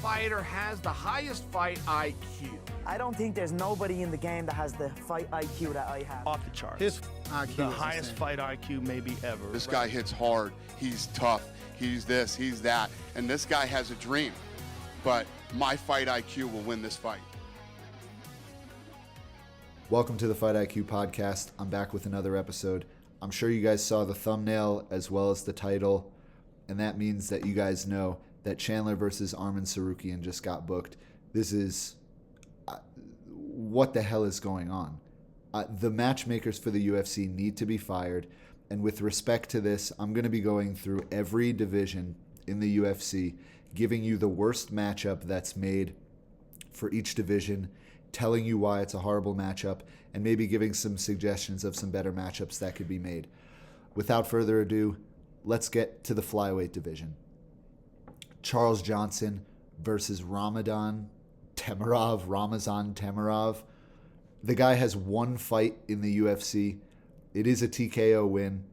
fighter has the highest fight IQ? I don't think there's nobody in the game that has the fight IQ that I have. Off the charts. His IQ the is highest insane. fight IQ maybe ever. This guy hits hard. He's tough. He's this, he's that. And this guy has a dream. But my fight IQ will win this fight. Welcome to the Fight IQ podcast. I'm back with another episode. I'm sure you guys saw the thumbnail as well as the title, and that means that you guys know that Chandler versus Arman Tsarukyan just got booked. This is... what the hell is going on? The matchmakers for the UFC need to be fired, and with respect to this, I'm going to be going through every division in the UFC, giving you the worst matchup that's made for each division, telling you why it's a horrible matchup, and maybe giving some suggestions of some better matchups that could be made. Without further ado, let's get to the flyweight division. Charles Johnson versus Ramazan Tamarov. The guy has one fight in the UFC. It is a TKO win.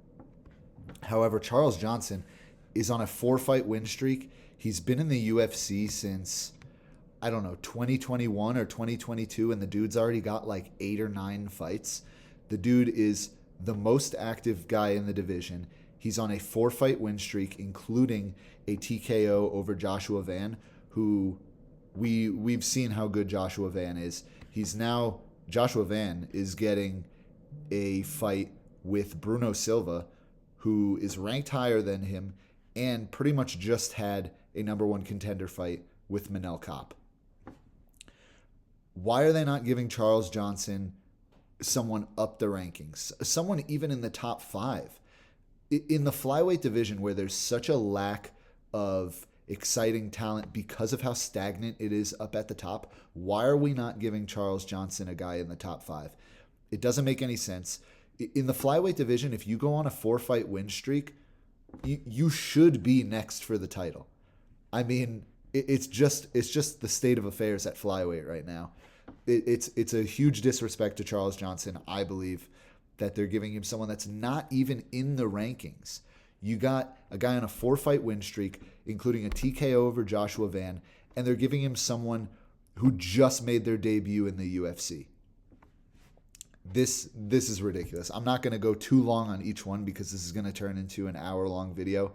However, Charles Johnson is on a 4-fight win streak. He's been in the UFC since, 2021 or 2022, and the dude's already got like 8 or 9 fights. The dude is the most active guy in the division. He's on a 4-fight win streak, including a TKO over Joshua Van, who we've seen how good Joshua Van is. Joshua Van is getting a fight with Bruno Silva, who is ranked higher than him and pretty much just had a number 1 contender fight with Manel Kape. Why are they not giving Charles Johnson someone up the rankings? Someone even in the top 5? In the flyweight division, where there's such a lack of exciting talent because of how stagnant it is up at the top, why are we not giving Charles Johnson a guy in the top 5? It doesn't make any sense. In the flyweight division, if you go on a 4-fight win streak, you should be next for the title. I mean, it's just the state of affairs at flyweight right now. It's a huge disrespect to Charles Johnson, I believe, that they're giving him someone that's not even in the rankings. You got a guy on a 4-fight win streak, including a TKO over Joshua Van, and they're giving him someone who just made their debut in the UFC. This is ridiculous. I'm not going to go too long on each one because this is going to turn into an hour-long video.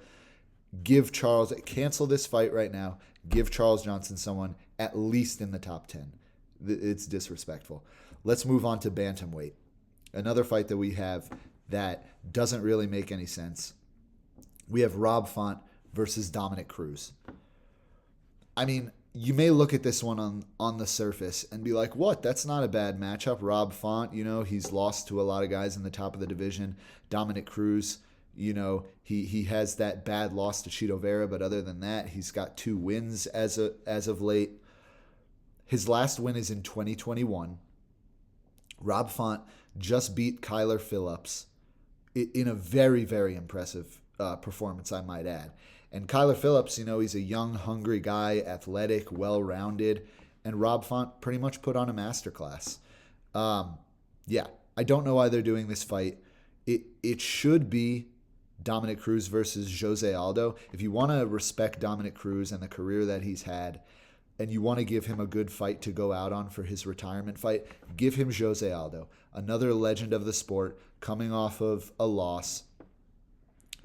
Cancel this fight right now. Give Charles Johnson someone at least in the top 10. It's disrespectful. Let's move on to bantamweight. Another fight that we have that doesn't really make any sense. We have Rob Font versus Dominic Cruz. I mean, you may look at this one on the surface and be like, what? That's not a bad matchup. Rob Font, he's lost to a lot of guys in the top of the division. Dominic Cruz, he has that bad loss to Chito Vera, but other than that, he's got 2 wins as of late. His last win is in 2021. Rob Font just beat Kyler Phillips in a very, very impressive performance, I might add. And Kyler Phillips, he's a young, hungry guy, athletic, well-rounded, and Rob Font pretty much put on a masterclass. I don't know why they're doing this fight. It should be Dominic Cruz versus Jose Aldo. If you want to respect Dominic Cruz and the career that he's had, and you want to give him a good fight to go out on for his retirement fight, give him Jose Aldo, another legend of the sport, coming off of a loss.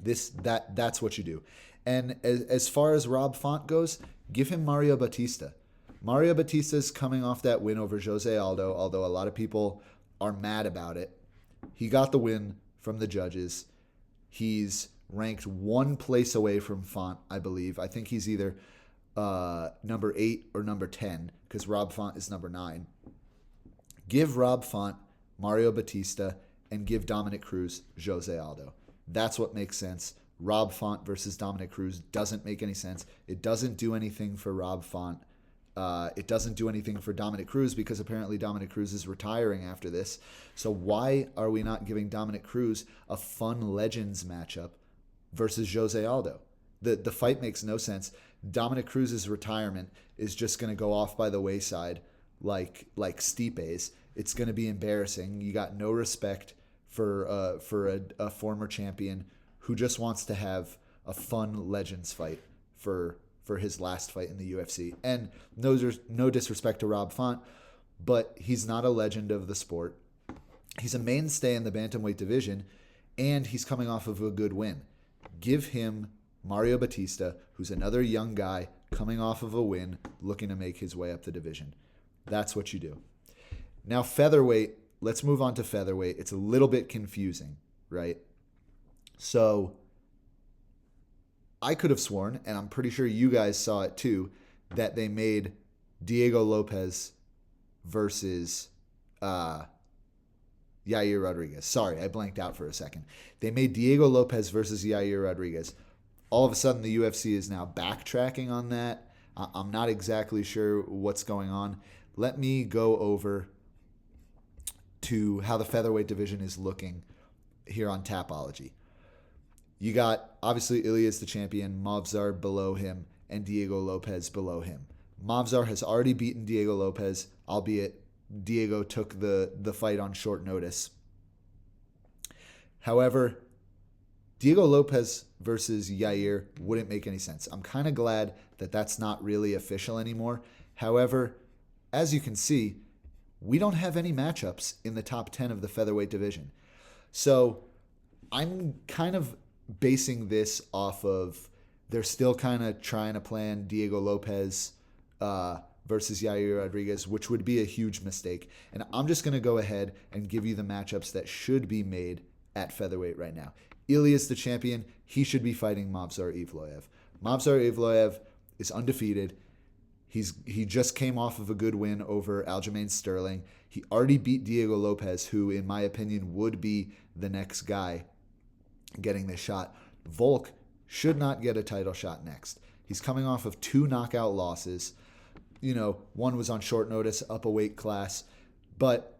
That's what you do. And as far as Rob Font goes, give him Mario Batista. Mario Batista's coming off that win over Jose Aldo, although a lot of people are mad about it. He got the win from the judges. He's ranked 1 place away from Font, I believe. I think he's either number 8 or number 10, because Rob Font is number 9. Give Rob Font Mario Batista and give Dominic Cruz Jose Aldo. That's what makes sense. Rob Font versus Dominic Cruz doesn't make any sense. It doesn't do anything for Rob Font. It doesn't do anything for Dominic Cruz because apparently Dominic Cruz is retiring after this. So why are we not giving Dominic Cruz a fun Legends matchup versus Jose Aldo? The fight makes no sense. Dominic Cruz's retirement is just going to go off by the wayside like Stipe's. It's going to be embarrassing. You got no respect for a former champion who just wants to have a fun Legends fight for for his last fight in the UFC. And no disrespect to Rob Font, but he's not a legend of the sport. He's a mainstay in the bantamweight division, and he's coming off of a good win. Give him Mario Batista, who's another young guy coming off of a win, looking to make his way up the division. That's what you do. Now, featherweight, let's move on to featherweight. It's a little bit confusing, right? So I could have sworn, and I'm pretty sure you guys saw it too, that they made Diego Lopez versus Yair Rodriguez. Sorry, I blanked out for a second. They made Diego Lopez versus Yair Rodriguez. All of a sudden, the UFC is now backtracking on that. I'm not exactly sure what's going on. Let me go over to how the featherweight division is looking here on Tapology. You got, obviously, Ilias the champion, Movsar below him, and Diego Lopez below him. Movsar has already beaten Diego Lopez, albeit Diego took the fight on short notice. However, Diego Lopez versus Yair wouldn't make any sense. I'm kind of glad that that's not really official anymore. However, as you can see, we don't have any matchups in the top 10 of the featherweight division. So I'm kind of basing this off of they're still kind of trying to plan Diego Lopez versus Yair Rodriguez, which would be a huge mistake. And I'm just going to go ahead and give you the matchups that should be made at featherweight right now. Ilias the champion, he should be fighting Movsar Evloev. Movsar Evloev is undefeated. He just came off of a good win over Aljamain Sterling. He already beat Diego Lopez, who, in my opinion, would be the next guy getting this shot. Volk should not get a title shot next. He's coming off of 2 knockout losses. You know, one was on short notice, up a weight class, but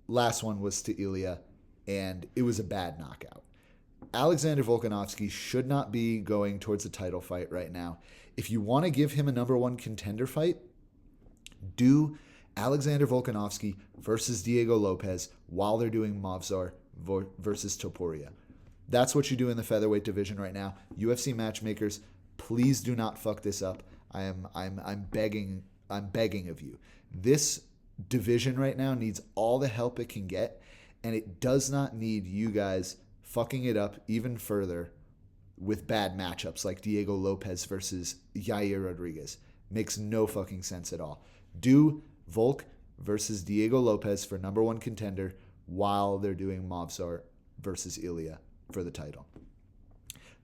last one was to Ilya, and it was a bad knockout. Alexander Volkanovski should not be going towards a title fight right now. If you want to give him a number 1 contender fight, do Alexander Volkanovski versus Diego Lopez while they're doing Movsar versus Topuria. That's what you do in the featherweight division right now. UFC matchmakers, please do not fuck this up. I'm begging of you. This division right now needs all the help it can get, and it does not need you guys fucking it up even further with bad matchups like Diego Lopez versus Yair Rodriguez. Makes no fucking sense at all. Do Volk versus Diego Lopez for number 1 contender while they're doing Movsar versus Ilya for the title.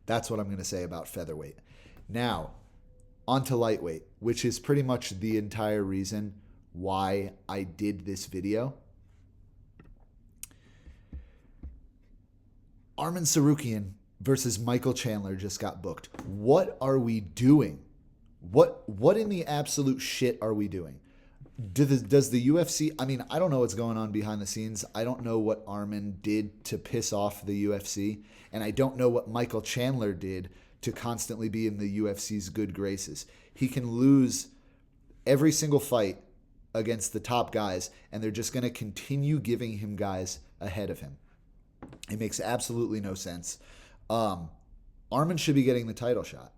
That's what I'm going to say about featherweight. Now, on to lightweight, which is pretty much the entire reason why I did this video. Arman Tsarukyan versus Michael Chandler just got booked. What are we doing? What in the absolute shit are we doing? Does the UFC... I mean, I don't know what's going on behind the scenes. I don't know what Arman did to piss off the UFC. And I don't know what Michael Chandler did to constantly be in the UFC's good graces. He can lose every single fight against the top guys, and they're just going to continue giving him guys ahead of him. It makes absolutely no sense. Arman should be getting the title shot.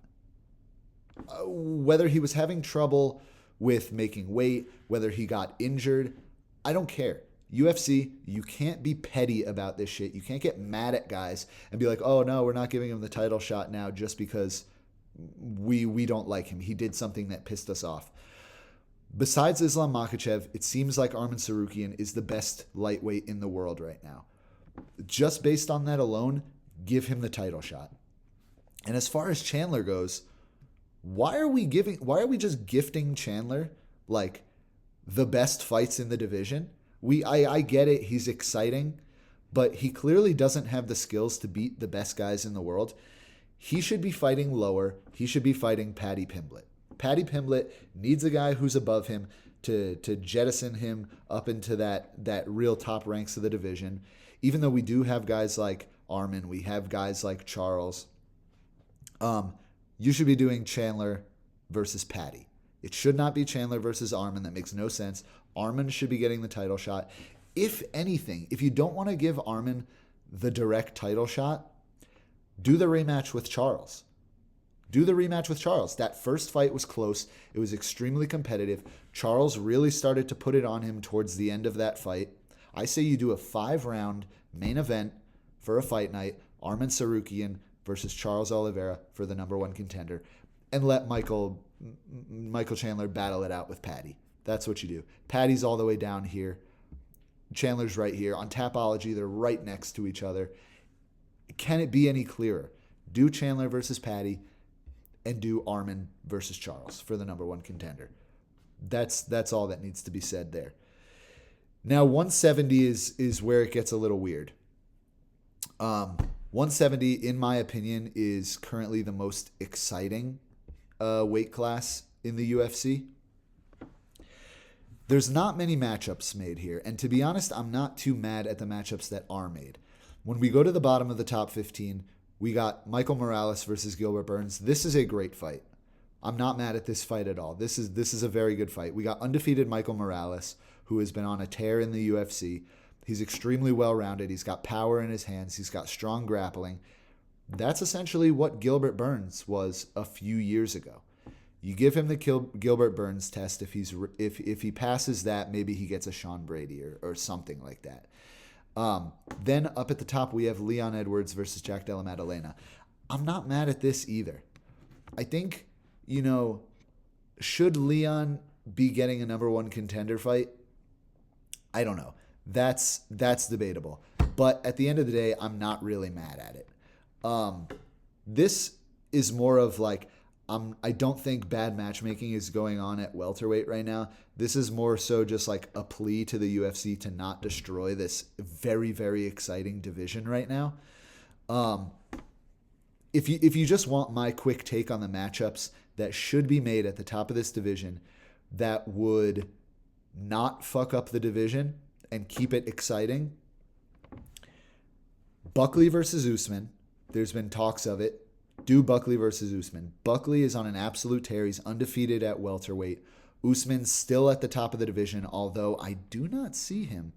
Whether he was having trouble with making weight, whether he got injured, I don't care. UFC, you can't be petty about this shit. You can't get mad at guys and be like, oh no, we're not giving him the title shot now just because we don't like him. He did something that pissed us off. Besides Islam Makhachev, it seems like Arman Tsarukyan is the best lightweight in the world right now. Just based on that alone, give him the title shot. And as far as Chandler goes, why are we just gifting Chandler like the best fights in the division? I get it, he's exciting, but he clearly doesn't have the skills to beat the best guys in the world. He should be fighting lower. He should be fighting Paddy Pimblett. Paddy Pimblett needs a guy who's above him to jettison him up into that real top ranks of the division. Even though we do have guys like Arman, we have guys like Charles. You should be doing Chandler versus Paddy. It should not be Chandler versus Arman. That makes no sense. Arman should be getting the title shot. If anything, if you don't want to give Arman the direct title shot, do the rematch with Charles. do the rematch with Charles. That first fight was close. It was extremely competitive. Charles really started to put it on him towards the end of that fight. I say you do a 5-round main event for a fight night, Arman Sarukian versus Charles Oliveira for the number 1 contender, and let Michael Chandler battle it out with Paddy. That's what you do. Paddy's all the way down here. Chandler's right here. On Tapology, they're right next to each other. Can it be any clearer? Do Chandler versus Paddy and do Arman versus Charles for the number 1 contender. That's all that needs to be said there. Now, 170 is where it gets a little weird. 170, in my opinion, is currently the most exciting weight class in the UFC. There's not many matchups made here, and to be honest, I'm not too mad at the matchups that are made. When we go to the bottom of the top 15, we got Michael Morales versus Gilbert Burns. This is a great fight. I'm not mad at this fight at all. This is a very good fight. We got undefeated Michael Morales, who has been on a tear in the UFC. He's extremely well-rounded. He's got power in his hands. He's got strong grappling. That's essentially what Gilbert Burns was a few years ago. You give him the Gilbert Burns test. If he passes that, maybe he gets a Sean Brady or something like that. Then up at the top, we have Leon Edwards versus Jack Della Maddalena. I'm not mad at this either. I think, should Leon be getting a number 1 contender fight? I don't know. That's debatable. But at the end of the day, I'm not really mad at it. This is more of like, I don't think bad matchmaking is going on at welterweight right now. This is more so just like a plea to the UFC to not destroy this very, very exciting division right now. If you just want my quick take on the matchups that should be made at the top of this division that would not fuck up the division and keep it exciting, Buckley versus Usman. There's been talks of it. Do Buckley versus Usman. Buckley is on an absolute tear. He's undefeated at welterweight. Usman's still at the top of the division, although I do not see him.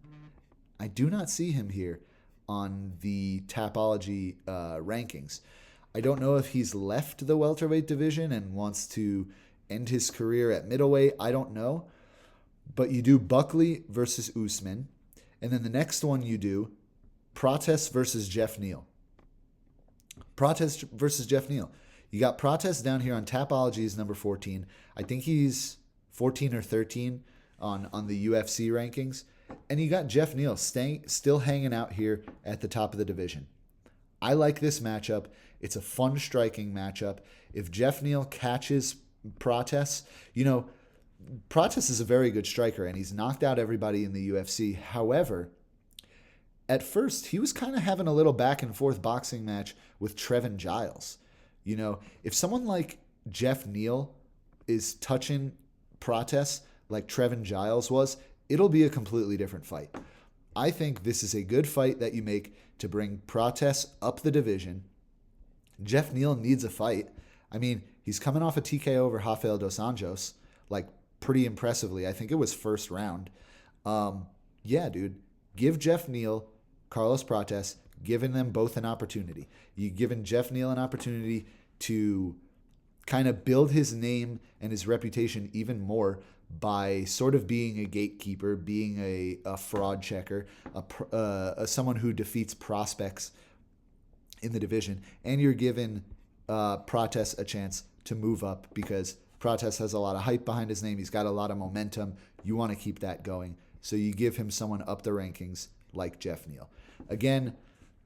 I do not see him here on the Tapology rankings. I don't know if he's left the welterweight division and wants to end his career at middleweight. I don't know. But you do Buckley versus Usman. And then the next one you do, Protest versus Jeff Neal. Protest versus Jeff Neal. You got Protest down here on Tapology is number 14. I think he's 14 or 13 on the UFC rankings. And you got Jeff Neal still hanging out here at the top of the division. I like this matchup. It's a fun striking matchup. If Jeff Neal catches Protest, Protest is a very good striker and he's knocked out everybody in the UFC. However, at first, he was kind of having a little back and forth boxing match with Trevin Giles. If someone like Jeff Neal is touching Protest like Trevin Giles was, it'll be a completely different fight. I think this is a good fight that you make to bring Protest up the division. Jeff Neal needs a fight. I mean, he's coming off a TKO over Rafael dos Anjos, pretty impressively. I think it was first round. Yeah, dude. Give Jeff Neal, Carlos Protest, giving them both an opportunity. You've given Jeff Neal an opportunity to kind of build his name and his reputation even more by sort of being a gatekeeper, being a fraud checker, someone who defeats prospects in the division. And you're giving Protest a chance to move up because Protest has a lot of hype behind his name. He's got a lot of momentum. You want to keep that going. So you give him someone up the rankings like Jeff Neal. Again,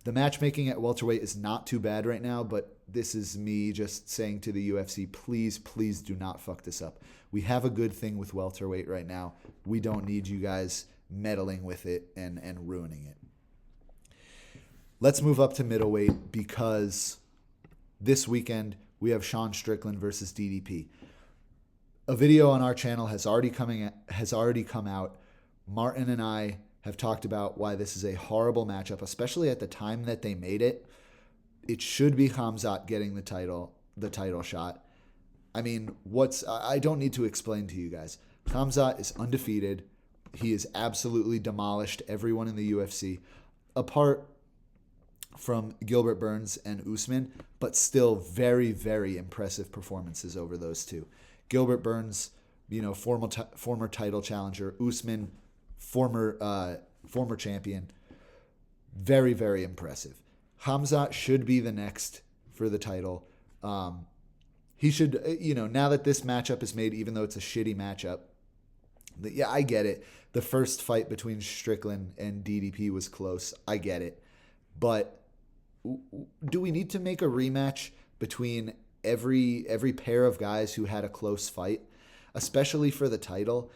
the matchmaking at welterweight is not too bad right now, but this is me just saying to the UFC, please, please do not fuck this up. We have a good thing with welterweight right now. We don't need you guys meddling with it and ruining it. Let's move up to middleweight because this weekend we have Sean Strickland versus DDP. A video on our channel has already come out. Martin and I have talked about why this is a horrible matchup, especially at the time that they made it. It should be Khamzat getting the title shot. I mean, I don't need to explain to you guys. Khamzat is undefeated. He has absolutely demolished everyone in the UFC. Apart from Gilbert Burns and Usman, but still very, very impressive performances over those two. Gilbert Burns, former title challenger. Usman, former champion. Very, very impressive. Khamzat should be the next for the title. He should, now that this matchup is made, even though it's a shitty matchup, yeah, I get it. The first fight between Strickland and DDP was close. I get it. But do we need to make a rematch between every pair of guys who had a close fight, especially for the title?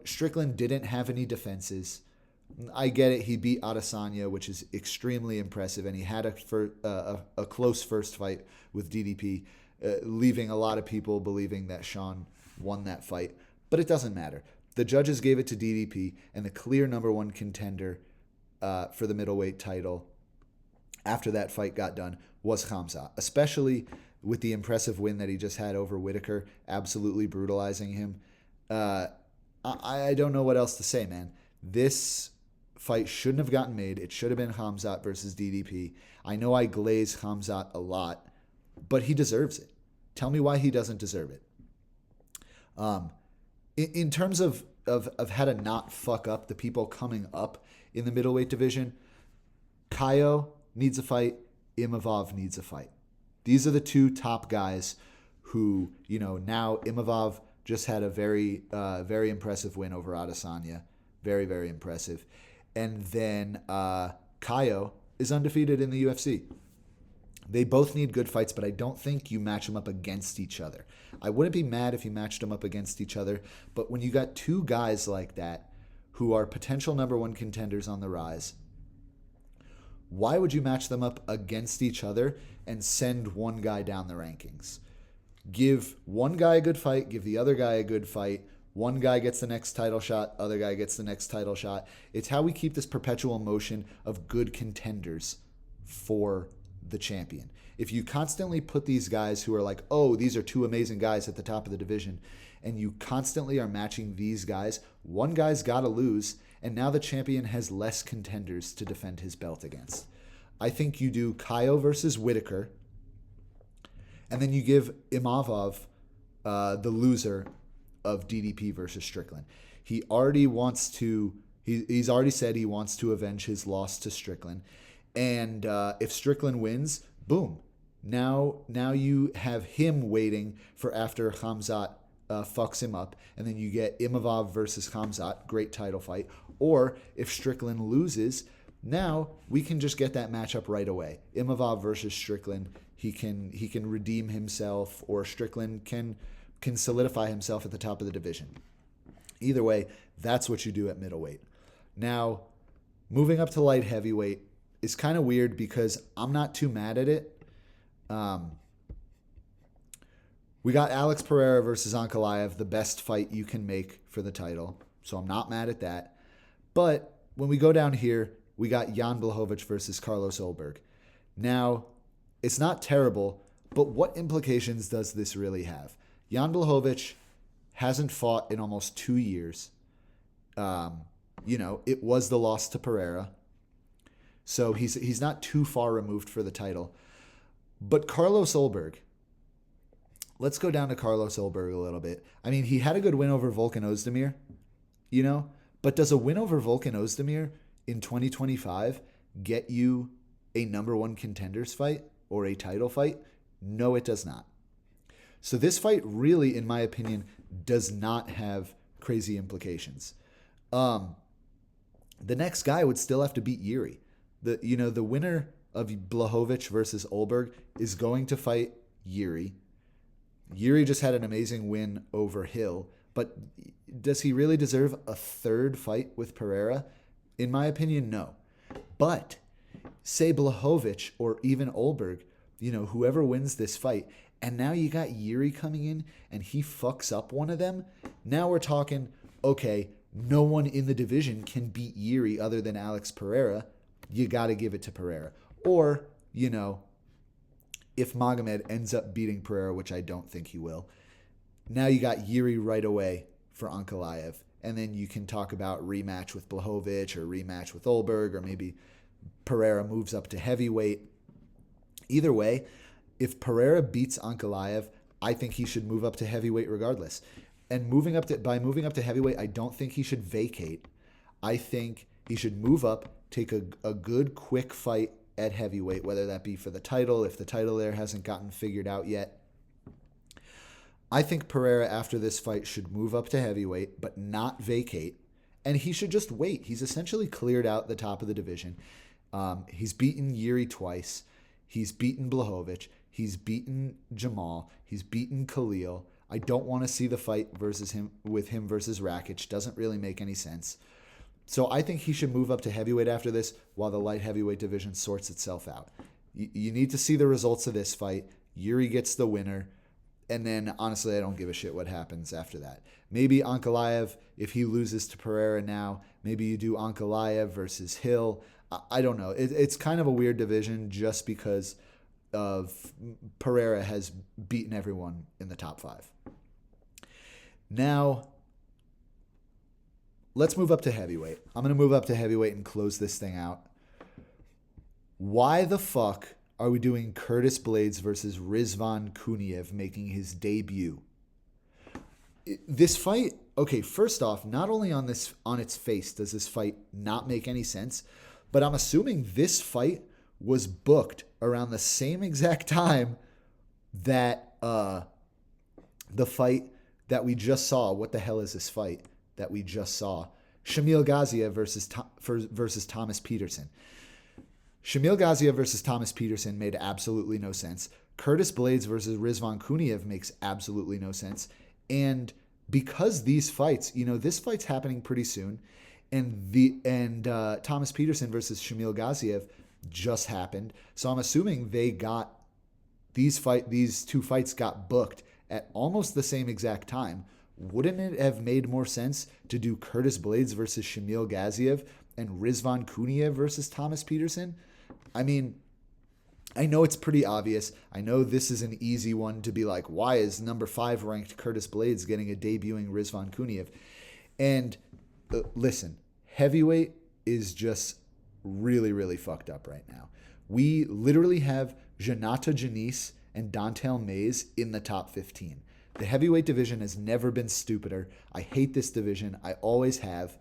Strickland didn't have any defenses. I get it. He beat Adesanya, which is extremely impressive, and he had a close first fight with DDP, leaving a lot of people believing that Sean won that fight. But it doesn't matter. The judges gave it to DDP, and the clear number one contender for the middleweight title after that fight got done was Khamzat, especially with the impressive win that he just had over Whitaker, absolutely brutalizing him. I don't know what else to say, man. This fight shouldn't have gotten made. It should have been Khamzat versus DDP. I know I glaze Khamzat a lot, but he deserves it. Tell me why he doesn't deserve it. In terms of how to not fuck up the people coming up in the middleweight division, Kaio needs a fight. Imavov needs a fight. These are the two top guys who, now Imavov just had a very, very impressive win over Adesanya. Very, very impressive. And then Kaio is undefeated in the UFC. They both need good fights, but I don't think you match them up against each other. I wouldn't be mad if you matched them up against each other, but when you got two guys like that who are potential number one contenders on the rise, why would you match them up against each other and send one guy down the rankings? Give one guy a good fight, give the other guy a good fight. One guy gets the next title shot, other guy gets the next title shot. It's how we keep this perpetual motion of good contenders for the champion. If you constantly put these guys who are like, oh, these are two amazing guys at the top of the division, and you constantly are matching these guys, one guy's got to lose, and now the champion has less contenders to defend his belt against. I think you do Kaio versus Whitaker, and then you give Imavov the loser of DDP versus Strickland. He's already said he wants to avenge his loss to Strickland. And if Strickland wins, boom. Now you have him waiting for after Khamzat fucks him up, and then you get Imavov versus Khamzat, great title fight. Or if Strickland loses, now we can just get that matchup right away. Imavov versus Strickland, he can redeem himself, or Strickland can solidify himself at the top of the division. Either way, that's what you do at middleweight. Now, moving up to light heavyweight is kind of weird because I'm not too mad at it. We got Alex Pereira versus Ankalaev, the best fight you can make for the title, so I'm not mad at that. But when we go down here, we got Jan Blachowicz versus Carlos Ulberg. Now, it's not terrible, but what implications does this really have? Jan Blachowicz hasn't fought in almost 2 years. It was the loss to Pereira. So he's not too far removed for the title. But Carlos Ulberg, let's go down to Carlos Ulberg a little bit. I mean, he had a good win over Volkan Ozdemir, but does a win over Volkan Ozdemir in 2025 get you a number one contenders fight or a title fight? No, it does not. So this fight really, in my opinion, does not have crazy implications. The next guy would still have to beat Yuri. The winner of Blachowicz versus Ulberg is going to fight Yuri. Yuri just had an amazing win over Hill, but does he really deserve a third fight with Pereira? In my opinion, no. But say Blachowicz or even Ulberg, whoever wins this fight, and now you got Yuri coming in and he fucks up one of them. Now we're talking, okay, no one in the division can beat Yuri other than Alex Pereira. You got to give it to Pereira. Or, if Magomed ends up beating Pereira, which I don't think he will, now you got Yuri right away for Ankalaev. And then you can talk about rematch with Blachowicz or rematch with Ulberg, or maybe Pereira moves up to heavyweight. Either way, if Pereira beats Ankalaev, I think he should move up to heavyweight regardless. And by moving up to heavyweight, I don't think he should vacate. I think he should move up, take a good quick fight at heavyweight, whether that be for the title, if the title there hasn't gotten figured out yet. I think Pereira after this fight should move up to heavyweight, but not vacate. And he should just wait. He's essentially cleared out the top of the division. He's beaten Yuri twice. He's beaten Blachowicz. He's beaten Jamal. He's beaten Khalil. I don't want to see the fight versus him versus Rakic. Doesn't really make any sense. So I think he should move up to heavyweight after this while the light heavyweight division sorts itself out. You need to see the results of this fight. Yuri gets the winner. And then, honestly, I don't give a shit what happens after that. Maybe Ankalaev, if he loses to Pereira now, maybe you do Ankalaev versus Hill. I don't know. It's kind of a weird division just because of Pereira has beaten everyone in the top 5. Now, let's move up to heavyweight. I'm going to move up to heavyweight and close this thing out. Why the fuck are we doing Curtis Blades versus Rizvan Kuniev making his debut? This fight, okay, first off, not only on its face does this fight not make any sense, but I'm assuming this fight was booked around the same exact time that the fight that we just saw. What the hell is this fight that we just saw? Shamil Gaziev versus Thomas Peterson. Shamil Gaziev versus Thomas Peterson made absolutely no sense. Curtis Blades versus Rizvan Kuniev makes absolutely no sense. And because these fights, this fight's happening pretty soon, and Thomas Peterson versus Shamil Gaziev just happened. So I'm assuming they got these two fights got booked at almost the same exact time. Wouldn't it have made more sense to do Curtis Blades versus Shamil Gaziev and Rizvan Kuniev versus Thomas Peterson? I mean, I know it's pretty obvious. I know this is an easy one to be like, why is number 5 ranked Curtis Blades getting a debuting Rizvan Kuniev? And listen, heavyweight is just really, really fucked up right now. We literally have Janata Janice and Dontel Mays in the top 15. The heavyweight division has never been stupider. I hate this division. I always have.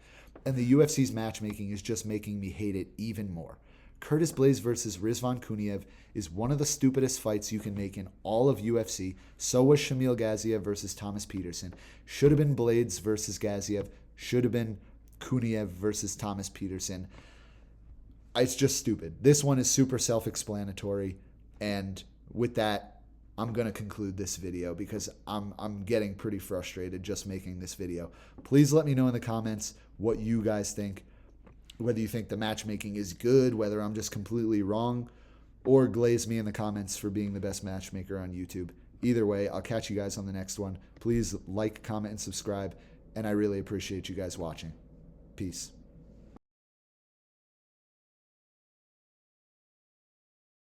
And the UFC's matchmaking is just making me hate it even more. Curtis Blades versus Rizvan Kuniev is one of the stupidest fights you can make in all of UFC. So was Shamil Gaziev versus Thomas Peterson. Should have been Blades versus Gaziev. Should have been Kuniev versus Thomas Peterson. It's just stupid. This one is super self-explanatory. And with that, I'm going to conclude this video because I'm getting pretty frustrated just making this video. Please let me know in the comments what you guys think. Whether you think the matchmaking is good, whether I'm just completely wrong, or glaze me in the comments for being the best matchmaker on YouTube. Either way, I'll catch you guys on the next one. Please like, comment, and subscribe, and I really appreciate you guys watching. Peace.